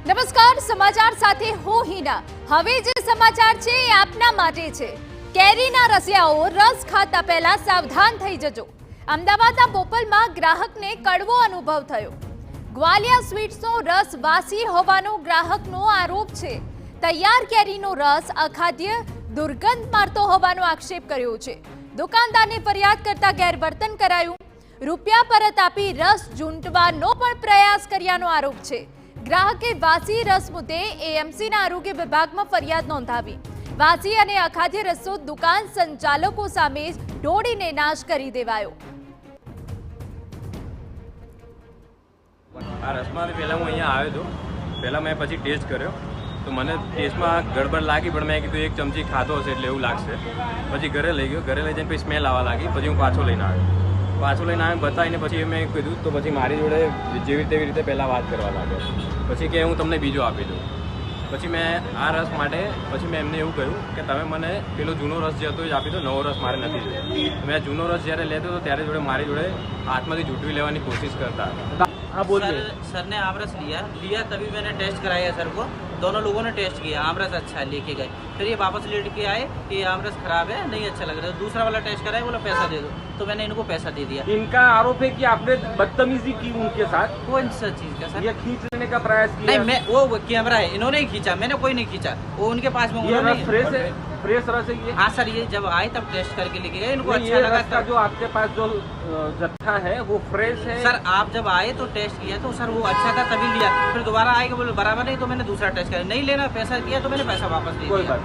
નમસ્કાર, સમાચાર સાથે હું હિના। હવે જે સમાચાર છે એ આપના માટે છે। કેરીના રસિયાઓ રસ ખાતા પહેલા સાવધાન થઈ જજો। અમદાવાદના બોપલમાં ગ્રાહકને કડવો અનુભવ થયો। ગ્વાલિયા સ્વીટ્સનો રસ વાસી હોવાનો ગ્રાહકનો આરોપ છે। તૈયાર કેરીનો રસ અખાદ્ય દુર્ગંધ મારતો હોવાનો આક્ષેપ કર્યો છે। દુકાનદારને ફરિયાદ કરતા ગેરવર્તન કરાયું। રૂપિયા પરત આપી રસ ચૂંટવાનો પણ પ્રયાસ કર્યાનો આરોપ છે। ગ્રાહકે વાસી રસ મુદ્દે એએમસીના આરોગ્ય વિભાગમાં ફરિયાદ નોંધાવી। વાસી અને અખાદ્ય રસો દુકાન સંચાલકો સામે જ ઢોળીને નાશ કરી દેવાયો। આ રસમાં પહેલાં હું અહીંયા આવ્યો હતો, પહેલાં મેં પછી ટેસ્ટ કર્યો તો મને ટેસ્ટમાં ગડબડ લાગી, પણ મેં કીધું એક ચમચી ખાધો હશે એટલે એવું લાગશે। પછી ઘરે લઈ ગયો, ઘરે લઈ જઈને પછી સ્મેલ આવવા લાગી। પછી હું પાછો લઈને આવ્યો, બતાવીને પછી મેં કીધું તો પછી મારી જોડે જેવી તેવી રીતે પહેલાં વાત કરવા લાગ્યો। પછી કે હું તમને બીજો આપી દઉં। પછી મેં આ રસ માટે પછી મેં એમને એવું કહ્યું કે તમે મને પેલો જૂનો रस જે હતો એ આપી દો, નવો रस મારે નથી જોઈતો। મેં જૂનો रस જ્યારે લેતો હતો ત્યારે જોડે મારી જોડે હાથમાંથી ઝૂંટવી લેવાની कोशिश करता था। हाँ बोलिए। सर ने आमरस लिया तभी मैंने टेस्ट कराया सर को, दोनों लोगों ने टेस्ट किया, आमरस अच्छा है लेके गए। फिर ये वापस लेके आए कि आमरस खराब है, नहीं अच्छा लग रहा है। दूसरा वाला टेस्ट कराया, बोला पैसा दे दो, तो मैंने इनको पैसा दे दिया। इनका आरोप है कि आपने बदतमीजी की उनके साथ। कौन सा चीज का सर? ये खींचने का प्रयास किया? नहीं, मैं वो कैमरा है, इन्होंने ही खींचा, मैंने कोई नहीं खींचा। वो उनके पास में ये रस फ्रेश है, फ्रेश रस है ये? हाँ सर, ये जब आए तब टेस्ट करके लेके गए, इनको अच्छा ये लगा। रस का जो आपके पास जो जत्था है वो फ्रेश है? सर आप जब आए तो टेस्ट किया तो सर वो अच्छा था तभी लिया। फिर दोबारा आएगा बोले बराबर नहीं, तो मैंने दूसरा टेस्ट किया, नहीं लेना पैसा किया तो मैंने पैसा वापस दे दिया।